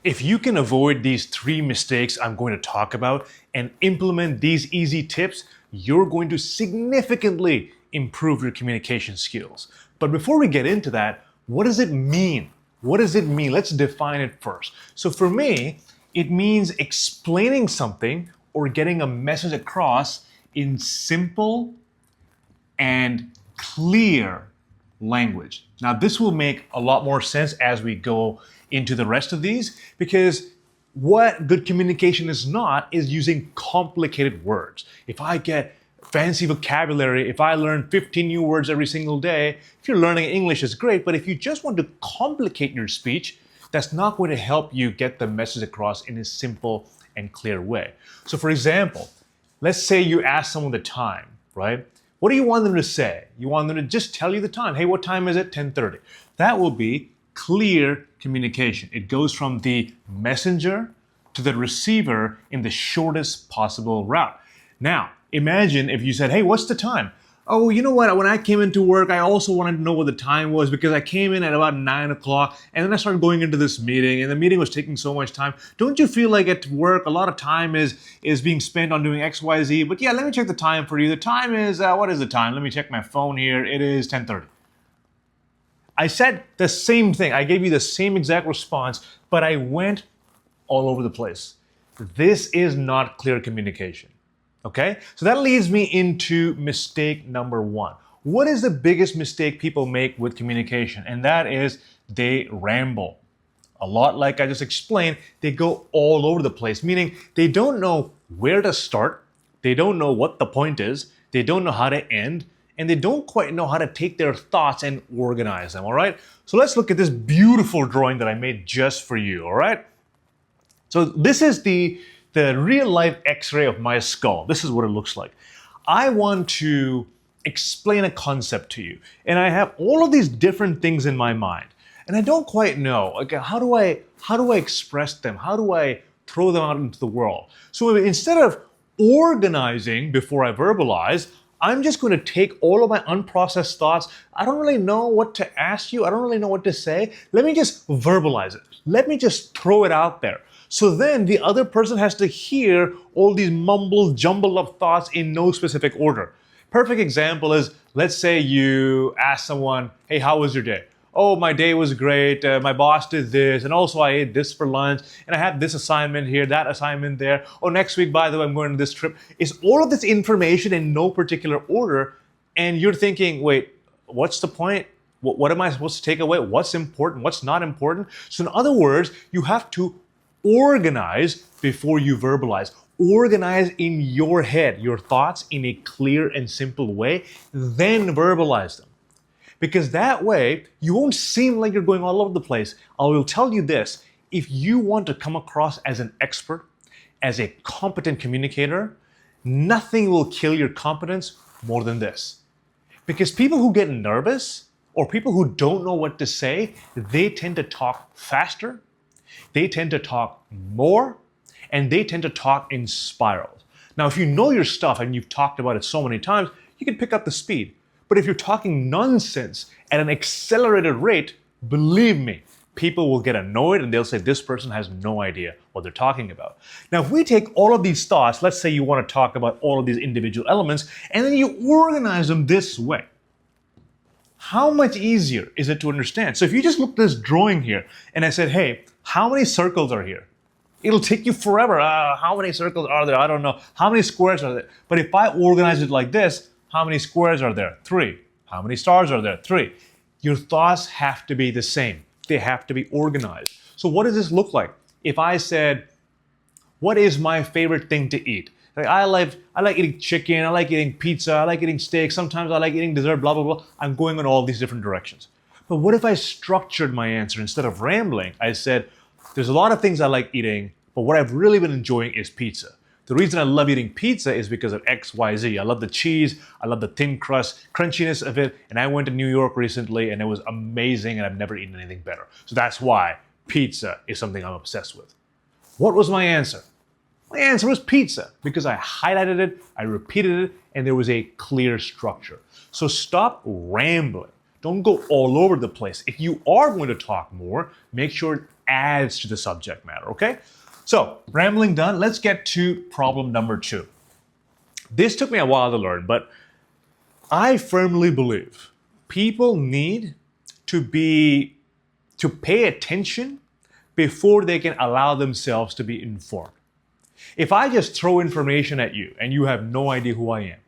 If you can avoid these 3 mistakes I'm going to talk about and implement these easy tips, you're going to significantly improve your communication skills. But before we get into that, what does it mean? What does it mean? Let's define it first. So for me, it means explaining something or getting a message across in simple and clear language. Now, this will make a lot more sense as we go into the rest of these, because what good communication is not is using complicated words. If I get fancy vocabulary, if I learn 15 new words every single day, if you're learning English, it's great, but if you just want to complicate your speech, that's not going to help you get the message across in a simple and clear way. So for example, let's say you ask someone the time, right? What do you want them to say? You want them to just tell you the time. Hey, what time is it? 10:30. That will be clear communication. It goes from the messenger to the receiver in the shortest possible route. Now, imagine if you said, hey, what's the time? Oh, you know what? When I came into work, I also wanted to know what the time was because I came in at about 9 o'clock and then I started going into this meeting and the meeting was taking so much time. Don't you feel like at work a lot of time is being spent on doing X, Y, Z? But yeah, let me check the time for you. The time is, what is the time? Let me check my phone here. It is 10:30. I said the same thing. I gave you the same exact response, but I went all over the place. This is not clear communication. Okay? So that leads me into mistake number 1. What is the biggest mistake people make with communication? And that is they ramble. A lot like I just explained, they go all over the place, meaning they don't know where to start, they don't know what the point is, they don't know how to end, and they don't quite know how to take their thoughts and organize them, all right? So let's look at this beautiful drawing that I made just for you, all right? So this is the real life x-ray of my skull. This is what it looks like. I want to explain a concept to you, and I have all of these different things in my mind, and I don't quite know, okay, how do I express them? How do I throw them out into the world? So instead of organizing before I verbalize, I'm just going to take all of my unprocessed thoughts. I don't really know what to ask you. I don't really know what to say. Let me just verbalize it. Let me just throw it out there. So then the other person has to hear all these mumble jumble of thoughts in no specific order. Perfect example is, let's say you ask someone, hey, how was your day? Oh, my day was great. My boss did this. And also I ate this for lunch. And I had this assignment here, that assignment there. Oh, next week, by the way, I'm going on this trip. It's all of this information in no particular order. And you're thinking, wait, what's the point? What am I supposed to take away? What's important? What's not important? So in other words, you have to organize before you verbalize. Organize in your head your thoughts in a clear and simple way, then verbalize them. Because that way, you won't seem like you're going all over the place. I will tell you this, if you want to come across as an expert, as a competent communicator, nothing will kill your competence more than this. Because people who get nervous or people who don't know what to say, they tend to talk faster, they tend to talk more, and they tend to talk in spirals. Now, if you know your stuff and you've talked about it so many times, you can pick up the speed. But if you're talking nonsense at an accelerated rate, believe me, people will get annoyed and they'll say, this person has no idea what they're talking about. Now, if we take all of these thoughts, let's say you want to talk about all of these individual elements, and then you organize them this way, how much easier is it to understand? So if you just look at this drawing here, and I said, hey, how many circles are here? It'll take you forever. How many circles are there? I don't know. How many squares are there? But if I organize it like this, how many squares are there? 3. How many stars are there? 3. Your thoughts have to be the same. They have to be organized. So what does this look like? If I said, what is my favorite thing to eat? Like I like eating chicken, I like eating pizza, I like eating steak, sometimes I like eating dessert, blah, blah, blah. I'm going in all these different directions. But what if I structured my answer? Instead of rambling, I said, there's a lot of things I like eating, but what I've really been enjoying is pizza. The reason I love eating pizza is because of X, Y, Z. I love the cheese, I love the thin crust, crunchiness of it, and I went to New York recently and it was amazing and I've never eaten anything better. So that's why pizza is something I'm obsessed with. What was my answer? My answer was pizza because I highlighted it, I repeated it, and there was a clear structure. So stop rambling. Don't go all over the place. If you are going to talk more, make sure adds to the subject matter, okay? So, rambling done, let's get to problem number 2. This took me a while to learn, but I firmly believe people need to pay attention before they can allow themselves to be informed. If I just throw information at you and you have no idea who I am,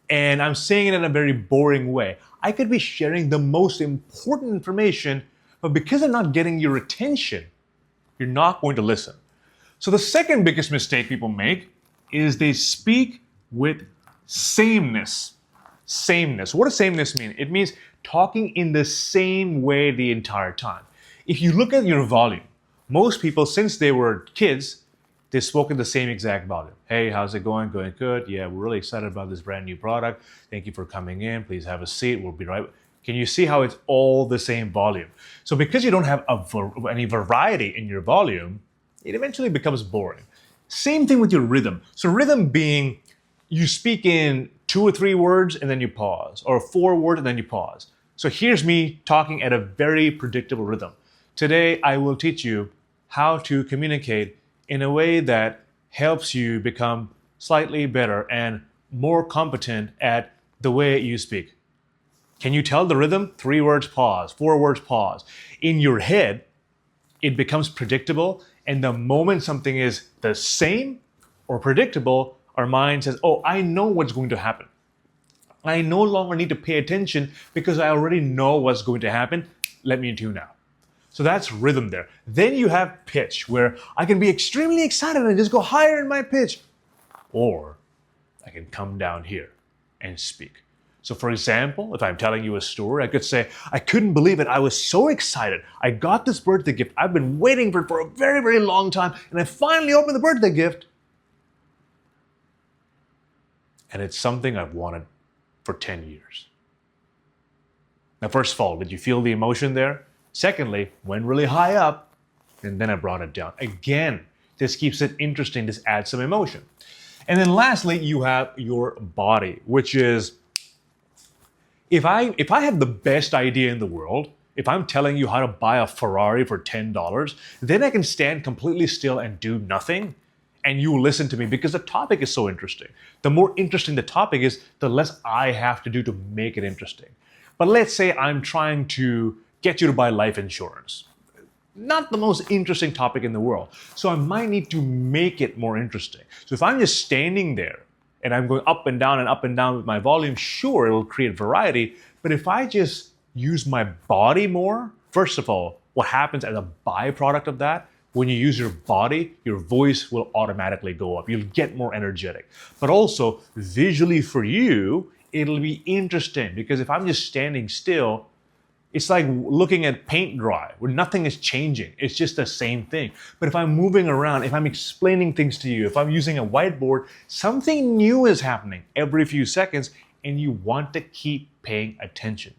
and I'm saying it in a very boring way, I could be sharing the most important information, but because I'm not getting your attention, you're not going to listen. So the second biggest mistake people make is they speak with sameness. Sameness. What does sameness mean? It means talking in the same way the entire time. If you look at your volume, most people, since they were kids, they spoke in the same exact volume. Hey, how's it going? Going good? Yeah, we're really excited about this brand new product. Thank you for coming in. Please have a seat. We'll be right. Can you see how it's all the same volume? So because you don't have any variety in your volume, it eventually becomes boring. Same thing with your rhythm. So rhythm being you speak in 2 or 3 words and then you pause, or 4 words and then you pause. So here's me talking at a very predictable rhythm. Today I will teach you how to communicate in a way that helps you become slightly better and more competent at the way you speak. Can you tell the rhythm? 3 words, pause. 4 words, pause. In your head, it becomes predictable, and the moment something is the same or predictable, our mind says, oh, I know what's going to happen. I no longer need to pay attention because I already know what's going to happen. Let me tune out. So that's rhythm there. Then you have pitch, where I can be extremely excited and just go higher in my pitch. Or I can come down here and speak. So for example, if I'm telling you a story, I could say, I couldn't believe it. I was so excited. I got this birthday gift. I've been waiting for it for a very, very long time. And I finally opened the birthday gift. And it's something I've wanted for 10 years. Now, first of all, did you feel the emotion there? Secondly, went really high up, and then I brought it down. Again, this keeps it interesting. This adds some emotion. And then lastly, you have your body, which is, if I have the best idea in the world, if I'm telling you how to buy a Ferrari for $10, then I can stand completely still and do nothing, and you will listen to me because the topic is so interesting. The more interesting the topic is, the less I have to do to make it interesting. But let's say I'm trying to get you to buy life insurance. Not the most interesting topic in the world. So I might need to make it more interesting. So if I'm just standing there and I'm going up and down with my volume, sure, it will create variety. But if I just use my body more, first of all, what happens as a byproduct of that, when you use your body, your voice will automatically go up. You'll get more energetic. But also, visually for you, it'll be interesting, because if I'm just standing still, it's like looking at paint dry, where nothing is changing. It's just the same thing. But if I'm moving around, if I'm explaining things to you, if I'm using a whiteboard, something new is happening every few seconds, and you want to keep paying attention.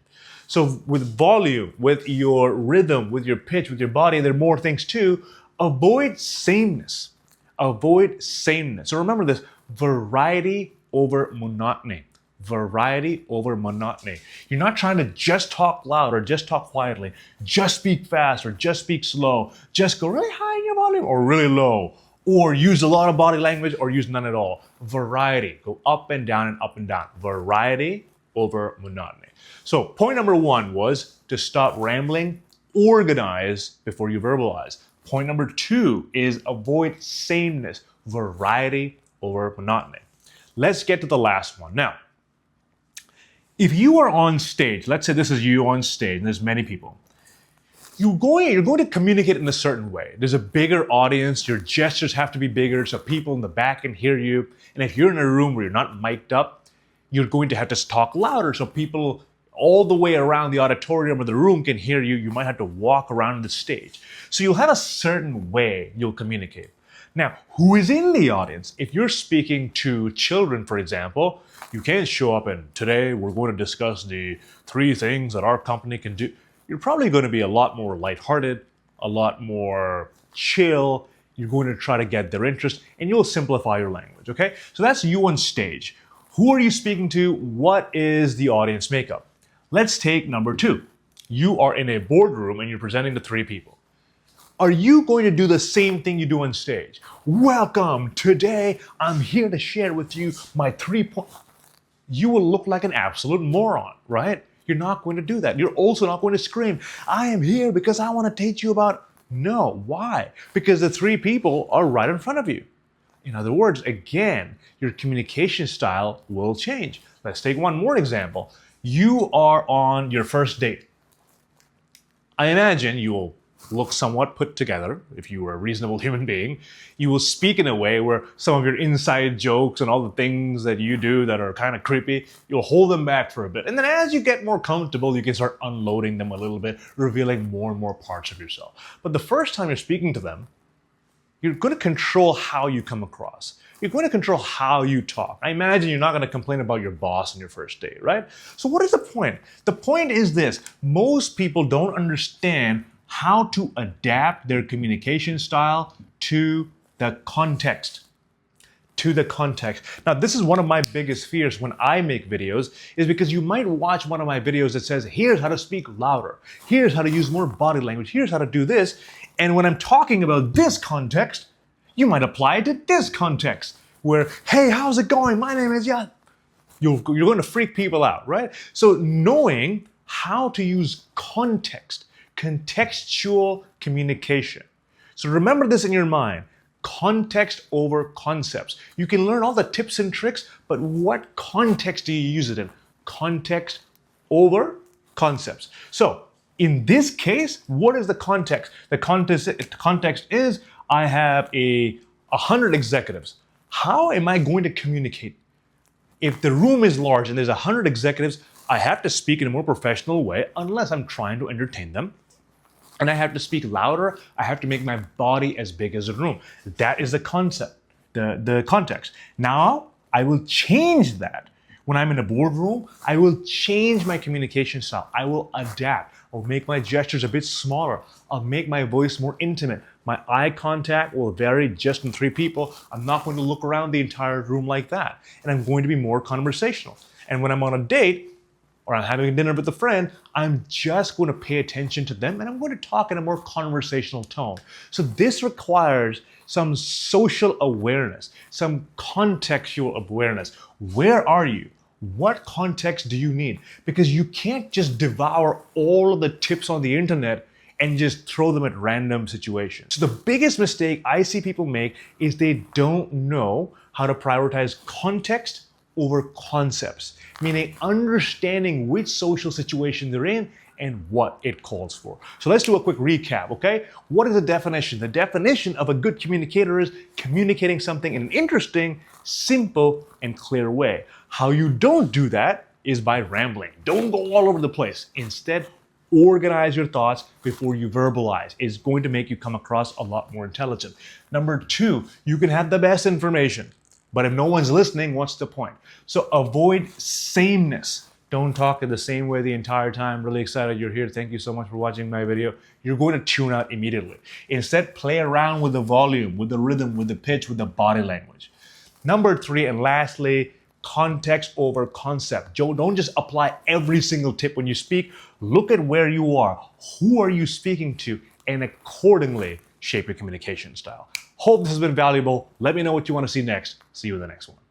So with volume, with your rhythm, with your pitch, with your body, there are more things too. Avoid sameness. Avoid sameness. So remember this, variety over monotony. Variety over monotony. You're not trying to just talk loud or just talk quietly, just speak fast or just speak slow, just go really high in your volume or really low, or use a lot of body language or use none at all. Variety. Go up and down and up and down. Variety over monotony. So point number 1 was to stop rambling, organize before you verbalize. Point number 2 is avoid sameness. Variety over monotony. Let's get to the last one. Now, if you are on stage, let's say this is you on stage, and there's many people, you're going to communicate in a certain way. There's a bigger audience, your gestures have to be bigger so people in the back can hear you. And if you're in a room where you're not mic'd up, you're going to have to talk louder so people all the way around the auditorium or the room can hear you. You might have to walk around the stage. So you'll have a certain way you'll communicate. Now, who is in the audience? If you're speaking to children, for example, you can't show up and today we're going to discuss the 3 things that our company can do. You're probably going to be a lot more lighthearted, a lot more chill. You're going to try to get their interest, and you'll simplify your language, okay? So that's you on stage. Who are you speaking to? What is the audience makeup? Let's take number 2. You are in a boardroom and you're presenting to 3 people. Are you going to do the same thing you do on stage? Welcome, today I'm here to share with you my 3 point. You will look like an absolute moron, right? You're not going to do that. You're also not going to scream, I am here because I want to teach you about. No, why? Because the 3 people are right in front of you. In other words, again, your communication style will change. Let's take one more example. You are on your first date. I imagine you will look somewhat put together if you were a reasonable human being. You will speak in a way where some of your inside jokes and all the things that you do that are kind of creepy, you'll hold them back for a bit. And then as you get more comfortable, you can start unloading them a little bit, revealing more and more parts of yourself. But the first time you're speaking to them, you're going to control how you come across. You're going to control how you talk. I imagine you're not going to complain about your boss on your first date, right? So what is the point? The point is this. Most people don't understand how to adapt their communication style to the context. Now, this is one of my biggest fears when I make videos, is because you might watch one of my videos that says, here's how to speak louder, here's how to use more body language, here's how to do this. And when I'm talking about this context, you might apply it to this context where, hey, how's it going? My name is Yat. You're going to freak people out, right? So knowing how to use context, contextual communication. So remember this in your mind. Context over concepts. You can learn all the tips and tricks, but what context do you use it in? Context over concepts. So in this case, what is the context? The context is I have 100 executives. How am I going to communicate? If the room is large and there's 100 executives, I have to speak in a more professional way unless I'm trying to entertain them. And I have to speak louder. I have to make my body as big as the room. That is the concept, the context. Now, I will change that. When I'm in a boardroom, I will change my communication style. I will adapt. I'll make my gestures a bit smaller. I'll make my voice more intimate. My eye contact will vary just in 3 people. I'm not going to look around the entire room like that. And I'm going to be more conversational. And when I'm on a date, or I'm having dinner with a friend, I'm just going to pay attention to them and I'm going to talk in a more conversational tone. So this requires some social awareness, some contextual awareness. Where are you? What context do you need? Because you can't just devour all of the tips on the internet and just throw them at random situations. So the biggest mistake I see people make is they don't know how to prioritize context over concepts, meaning understanding which social situation they're in and what it calls for. So let's do a quick recap, okay? What is the definition? The definition of a good communicator is communicating something in an interesting, simple, and clear way. How you don't do that is by rambling. Don't go all over the place. Instead, organize your thoughts before you verbalize. It's going to make you come across a lot more intelligent. Number 2, you can have the best information, but if no one's listening, what's the point? So avoid sameness. Don't talk in the same way the entire time. Really excited you're here. Thank you so much for watching my video. You're going to tune out immediately. Instead, play around with the volume, with the rhythm, with the pitch, with the body language. Number 3, and lastly, context over concept. Don't just apply every single tip when you speak. Look at where you are. Who are you speaking to? And accordingly, shape your communication style. Hope this has been valuable. Let me know what you want to see next. See you in the next one.